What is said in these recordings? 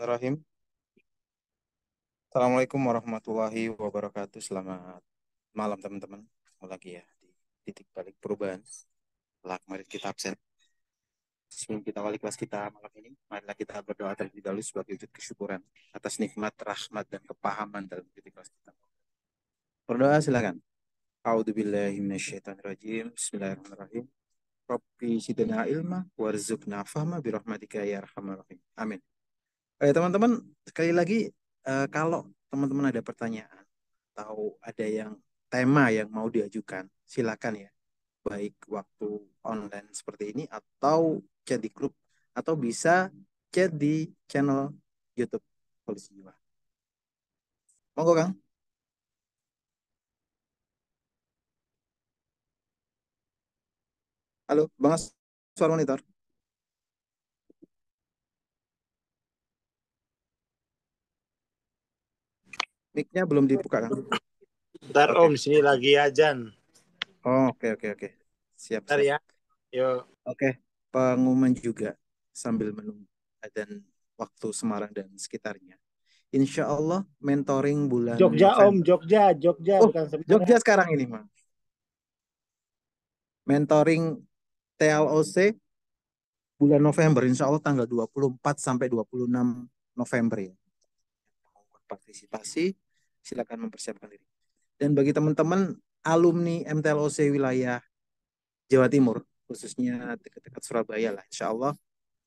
Bismillahirrahmanirrahim. Assalamualaikum warahmatullahi wabarakatuh. Selamat malam teman-teman. Ketemu lagi ya di titik balik perubahan. Setelah kemarin kita absen. Sebelum kita awali kelas kita malam ini, marilah kita berdoa terlebih dahulu sebagai wujud kesyukuran atas nikmat, rahmat, dan kepahaman dalam titik kelas kita. Berdoa silakan. A'udzubillahi minasyaitonirrajim. Bismillahirrahmanirrahim. Rabbi zidna ilma warzuqna fahma birahmatika ya arhamar rahim. Amin. Teman-teman, sekali lagi kalau teman-teman ada pertanyaan atau ada yang tema yang mau diajukan, silakan ya. Baik waktu online seperti ini atau chat di grup atau bisa chat di channel YouTube Polisi Jiwa. Monggo, Kang. Halo, Bang As, suara monitor. Mic-nya belum dibuka, Kang. Ntar Oke. Om, sini lagi ajan. Oh, oke. Siap. Ntar ya. Yuk. Oke, pengumuman juga sambil menunggu dan waktu Semarang dan sekitarnya. Insya Allah mentoring bulan Jogja Om, November. Jogja Oh, bukan Semarang. Jogja sekarang ini, Mang. Mentoring TLOC bulan November, insya Allah tanggal 24 sampai 26 November ya. Mau berpartisipasi, silakan mempersiapkan diri. Dan bagi teman-teman alumni MTLOC wilayah Jawa Timur, khususnya dekat-dekat Surabaya lah, insya Allah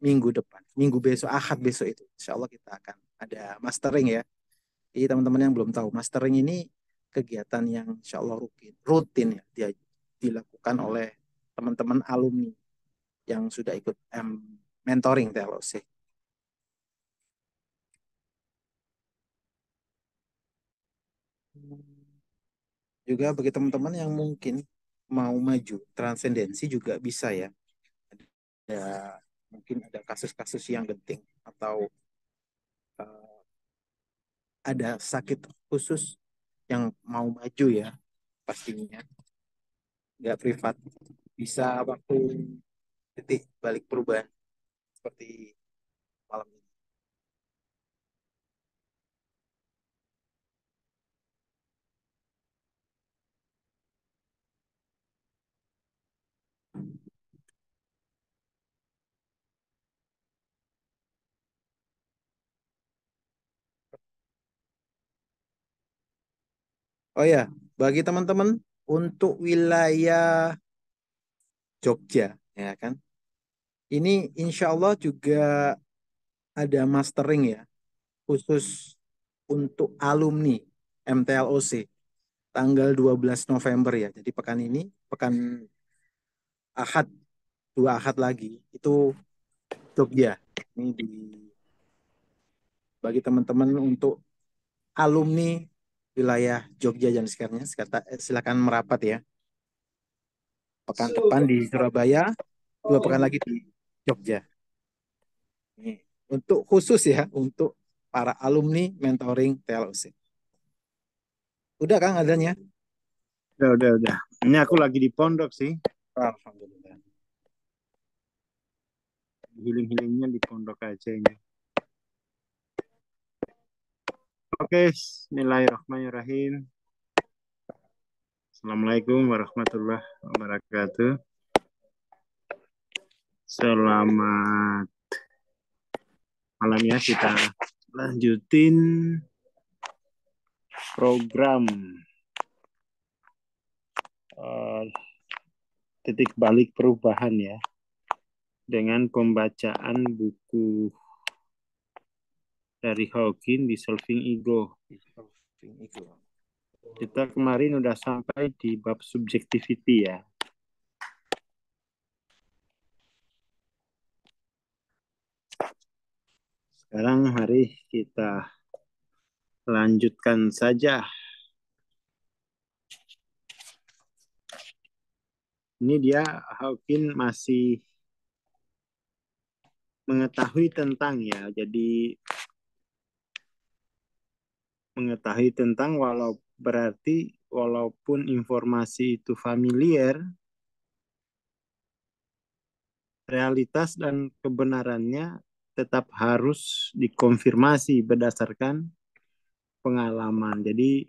minggu depan, minggu besok, Ahad besok itu, insya Allah kita akan ada mastering ya. Jadi teman-teman yang belum tahu, mastering ini kegiatan yang insya Allah rutin ya, dia dilakukan oleh teman-teman alumni yang sudah ikut mentoring TLOC. Juga bagi teman-teman yang mungkin mau maju transendensi juga bisa ya. Ada mungkin ada kasus-kasus yang genting atau uh, ada sakit khusus yang mau maju ya, pastinya nggak privat, bisa waktu titik balik perubahan seperti malam ini. Oh ya, bagi teman-teman untuk wilayah Jogja ya kan, ini insya Allah juga ada mastering ya khusus untuk alumni MTLOC tanggal 12 November ya. Jadi pekan ini, pekan Ahad, 2 Ahad lagi itu Jogja. Ini bagi teman-teman untuk alumni wilayah Jogja dan sekitarnya, silakan merapat ya. Pekan depan di Surabaya, 2 pekan lagi di Jogja. Ini untuk khusus ya, untuk para alumni mentoring TLOC. Udah Kang adanya? Udah. Ini aku lagi di pondok sih. Alhamdulillah. Healing-healingnya di pondok aja ini. Oke, Bismillahirrahmanirrahim. Assalamualaikum warahmatullahi wabarakatuh. Selamat malam ya, kita lanjutin program titik balik perubahan ya, dengan pembacaan buku dari Hawking, Dissolving Ego. Kita kemarin udah sampai di bab subjectivity ya. Sekarang mari kita lanjutkan saja. Ini dia Hawking masih mengetahui tentang ya. Jadi mengetahui tentang berarti walaupun informasi itu familiar, realitas dan kebenarannya tetap harus dikonfirmasi berdasarkan pengalaman. Jadi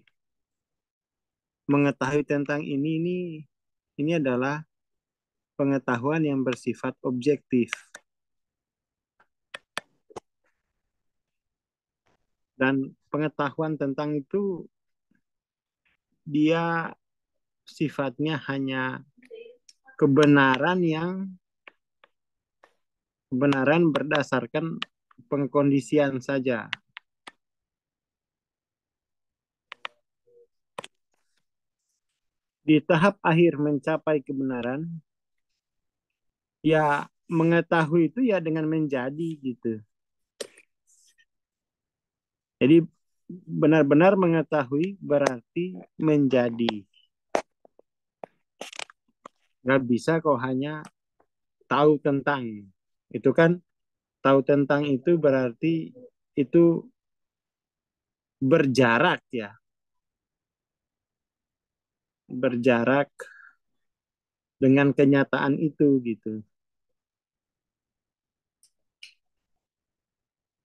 mengetahui tentang ini adalah pengetahuan yang bersifat objektif. Dan pengetahuan tentang itu dia sifatnya hanya kebenaran berdasarkan pengkondisian saja. Di tahap akhir mencapai kebenaran, ya mengetahui itu ya dengan menjadi gitu. Jadi benar-benar mengetahui berarti menjadi. Nggak bisa kok hanya tahu tentang. Itu kan tahu tentang itu berarti itu berjarak ya. Berjarak dengan kenyataan itu gitu.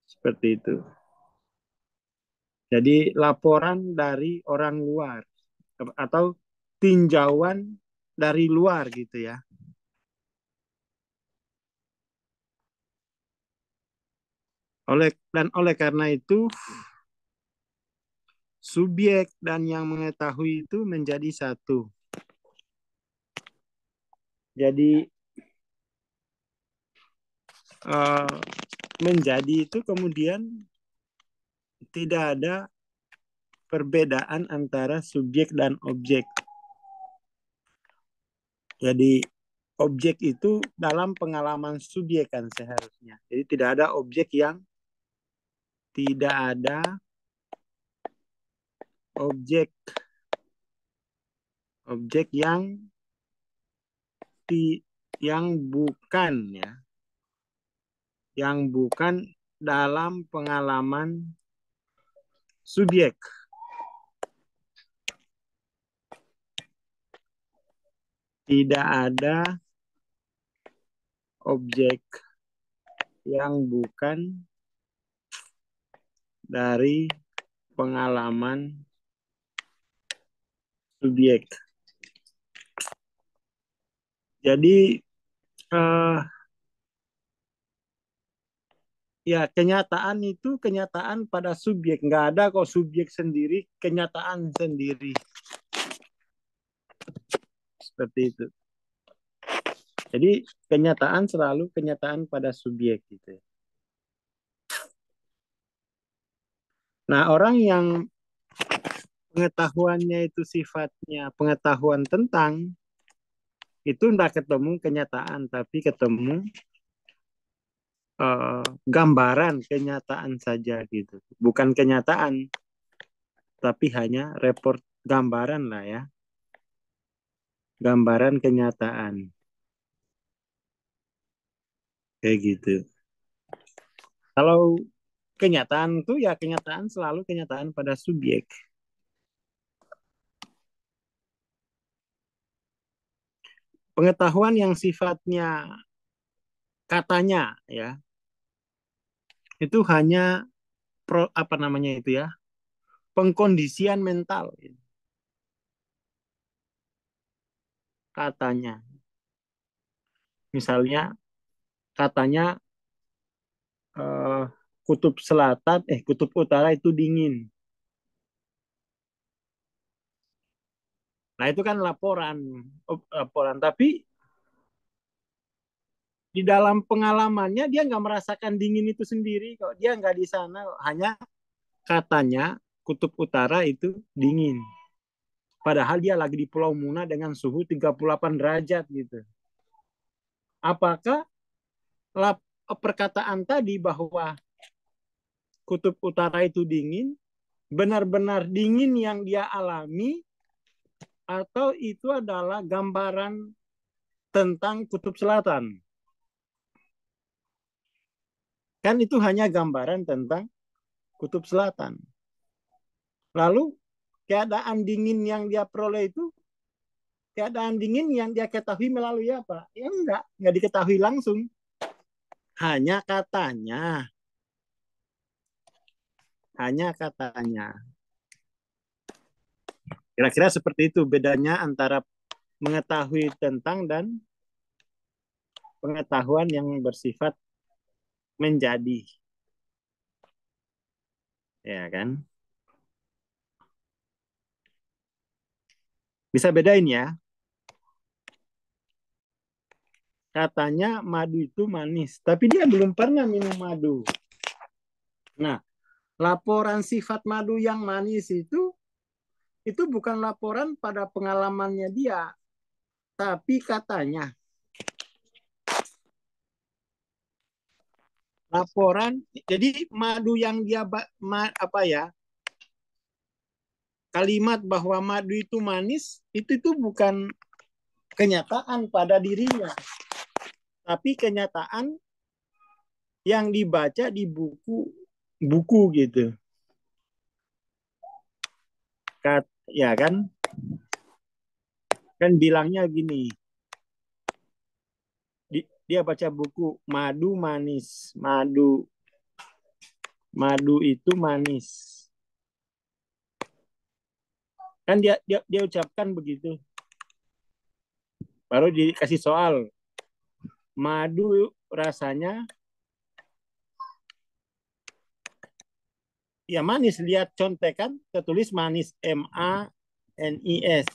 Seperti itu. Jadi laporan dari orang luar atau tinjauan dari luar gitu ya. Oleh karena itu subjek dan yang mengetahui itu menjadi satu. Jadi menjadi itu kemudian tidak ada perbedaan antara subjek dan objek. Jadi objek itu dalam pengalaman subjek kan seharusnya. Jadi tidak ada objek yang tidak ada objek yang bukan ya, yang bukan dalam pengalaman subjek. Tidak ada objek yang bukan dari pengalaman subjek. Jadi ya kenyataan itu kenyataan pada subjek. Nggak ada kok subjek sendiri, kenyataan sendiri. Seperti itu. Jadi kenyataan selalu kenyataan pada subjek gitu. Nah, orang yang pengetahuannya itu sifatnya pengetahuan tentang itu enggak ketemu kenyataan, tapi ketemu gambaran kenyataan saja gitu. Bukan kenyataan, tapi hanya report gambaran lah ya. Gambaran kenyataan. Kayak gitu. Kalau kenyataan itu ya kenyataan selalu kenyataan pada subjek. Pengetahuan yang sifatnya katanya ya itu hanya apa namanya itu ya pengkondisian mental katanya. Misalnya katanya eh, kutub utara itu dingin. Nah itu kan laporan. Tapi di dalam pengalamannya dia nggak merasakan dingin itu sendiri kok. Dia nggak di sana, hanya katanya kutub utara itu dingin. Padahal dia lagi di Pulau Muna dengan suhu 38 derajat gitu. Apakah perkataan tadi bahwa kutub utara itu dingin benar-benar dingin yang dia alami atau itu adalah gambaran tentang kutub selatan? Kan itu hanya gambaran tentang kutub selatan. Lalu keadaan dingin yang dia peroleh itu keadaan dingin yang dia ketahui melalui apa? Ya enggak diketahui langsung. Hanya katanya. Hanya katanya. Kira-kira seperti itu bedanya antara mengetahui tentang dan pengetahuan yang bersifat menjadi. Ya kan? Bisa bedain ya. Katanya madu itu manis, tapi dia belum pernah minum madu. Nah, laporan sifat madu yang manis itu bukan laporan pada pengalamannya dia, tapi katanya laporan. Jadi madu yang dia apa ya? Kalimat bahwa madu itu manis itu bukan kenyataan pada dirinya, tapi kenyataan yang dibaca di buku gitu. Ya kan? Kan bilangnya gini, dia baca buku madu manis, madu itu manis. Kan dia ucapkan begitu. Baru dikasih soal. Madu rasanya ya manis. Lihat contekan tertulis manis, MANIS.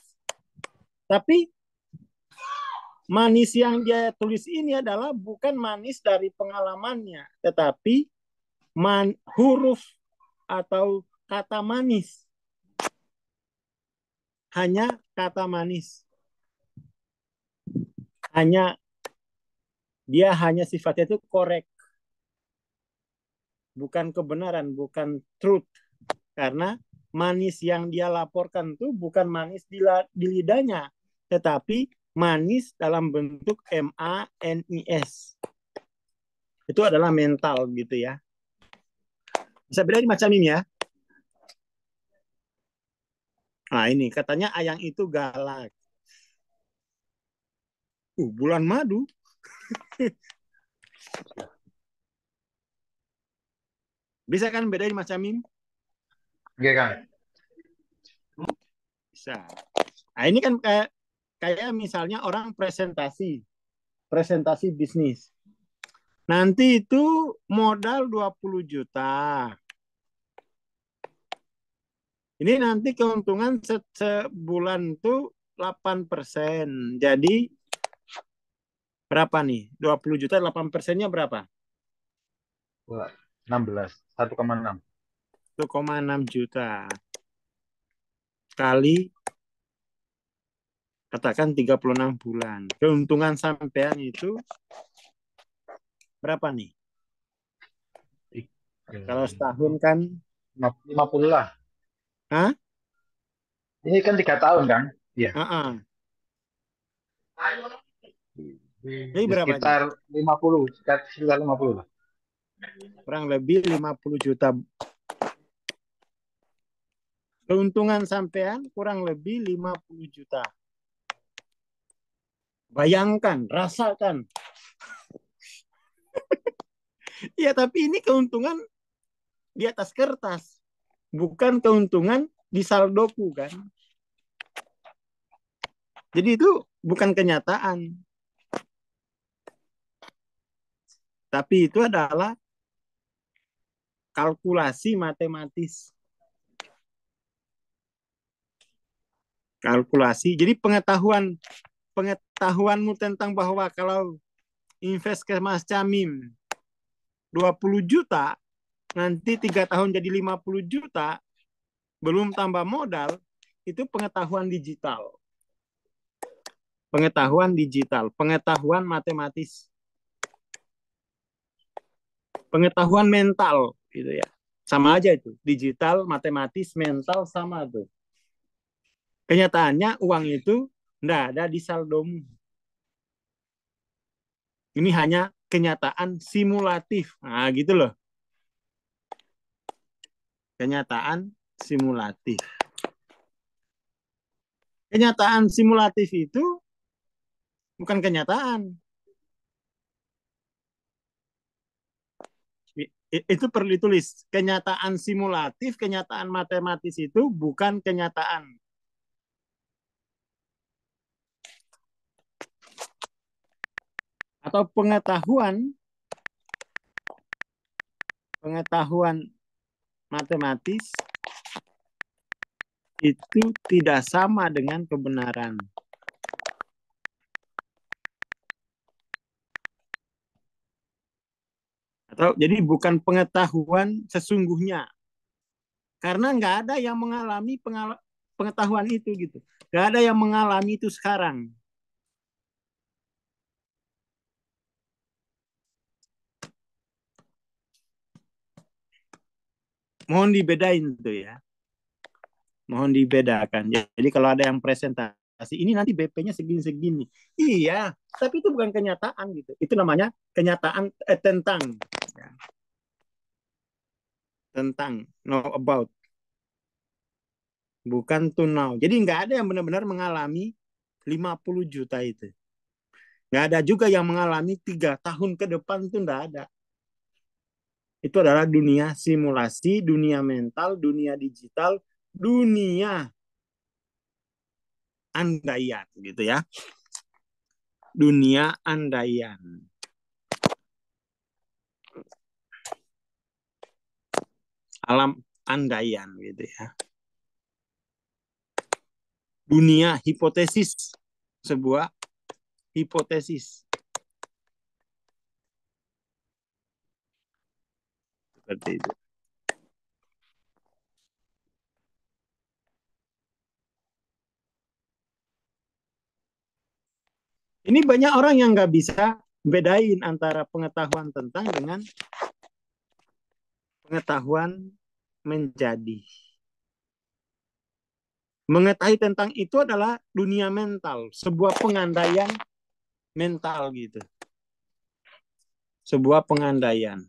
Tapi manis yang dia tulis ini adalah bukan manis dari pengalamannya, tetapi huruf atau kata manis. Hanya kata manis. Dia hanya sifatnya itu correct. Bukan kebenaran, bukan truth. Karena manis yang dia laporkan itu bukan manis di lidahnya, tetapi manis dalam bentuk MANIS. Itu adalah mental gitu ya. Bisa bedain macam ini ya. Nah ini katanya Ayang itu galak. Bulan madu. Bisa kan bedain macam ini? Oke, Kang. Bisa. Nah ini kan kayak misalnya orang presentasi bisnis. Nanti itu modal 20 juta. Ini nanti keuntungan sebulan itu 8%. Jadi berapa nih? 20 juta 8%-nya berapa? 16, 1,6. 1,6 juta. Kali katakan 36 bulan. Keuntungan sampean itu berapa nih? Kalau setahun kan 50 lah. Hah? Ini kan 3 tahun, Kang. Iya. Ini berapa nih? Sekitar 50, sekitar 50 lah. Kurang lebih 50 juta. Keuntungan sampean kurang lebih 50 juta. Bayangkan, rasakan. Ya, tapi ini keuntungan di atas kertas. Bukan keuntungan di saldoku kan. Jadi itu bukan kenyataan. Tapi itu adalah kalkulasi matematis. Kalkulasi. Jadi pengetahuanmu tentang bahwa kalau invest ke Mas Camim 20 juta, nanti 3 tahun jadi 50 juta, belum tambah modal, itu pengetahuan digital. Pengetahuan digital, pengetahuan matematis. Pengetahuan mental gitu ya. Sama aja itu. Digital, matematis, mental sama tuh. Kenyataannya uang itu enggak ada di saldomu. Ini hanya kenyataan simulatif. Nah, gitu loh. Kenyataan simulatif. Kenyataan simulatif itu bukan kenyataan. Itu perlu ditulis. Kenyataan simulatif, kenyataan matematis itu bukan kenyataan. Atau pengetahuan matematis itu tidak sama dengan kebenaran. Atau jadi bukan pengetahuan sesungguhnya. Karena nggak ada yang mengalami pengetahuan itu gitu. Nggak ada yang mengalami itu sekarang. Mohon dibedain tuh ya. Mohon dibedakan. Jadi kalau ada yang presentasi, ini nanti BP-nya segini-segini. Iya, tapi itu bukan kenyataan gitu. Itu namanya kenyataan tentang. Ya. Tentang, know about. Bukan to know. Jadi nggak ada yang benar-benar mengalami 50 juta itu. Nggak ada juga yang mengalami 3 tahun ke depan itu nggak ada. Itu adalah dunia simulasi, dunia mental, dunia digital, dunia andaian gitu ya. Dunia andaian. Alam andaian gitu ya. Dunia hipotesis. Sebuah hipotesis. Seperti itu. Ini banyak orang yang nggak bisa bedain antara pengetahuan tentang dengan pengetahuan menjadi. Mengetahui tentang itu adalah dunia mental, sebuah pengandaian mental gitu. Sebuah pengandaian.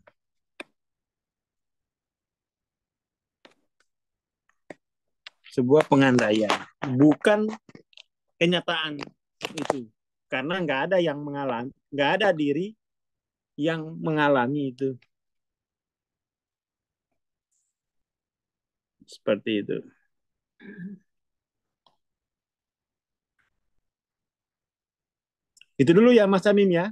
Sebuah pengandaian, bukan kenyataan itu. Karena nggak ada yang mengalami, nggak ada diri yang mengalami itu. Seperti itu. Itu dulu ya Mas Amim ya.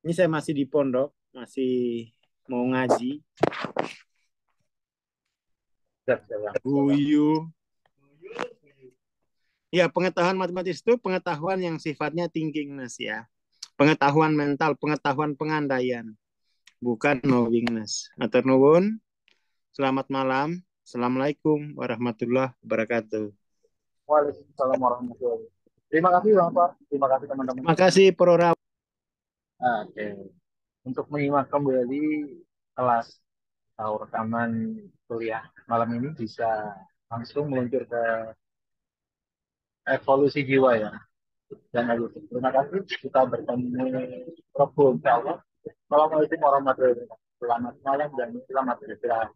Ini saya masih di pondok, masih mau ngaji. Guyu. Ya, pengetahuan matematis itu pengetahuan yang sifatnya thinkingness ya. Pengetahuan mental, pengetahuan pengandaian. Bukan knowingness. Atur nuwun. Selamat malam. Assalamualaikum warahmatullahi wabarakatuh. Waalaikumsalam warahmatullahi wabarakatuh. Terima kasih Bang Far. Terima kasih teman-teman. Terima kasih Prora. Oke. Untuk menyimak kembali kelas atau rekaman kuliah malam ini bisa langsung meluncur ke evolusi jiwa ya. Dan itu. Terima kasih. Kita bertemu Rabu insya Allah. Assalamualaikum warahmatullahi wabarakatuh. Selamat malam dan selamat beristirahat.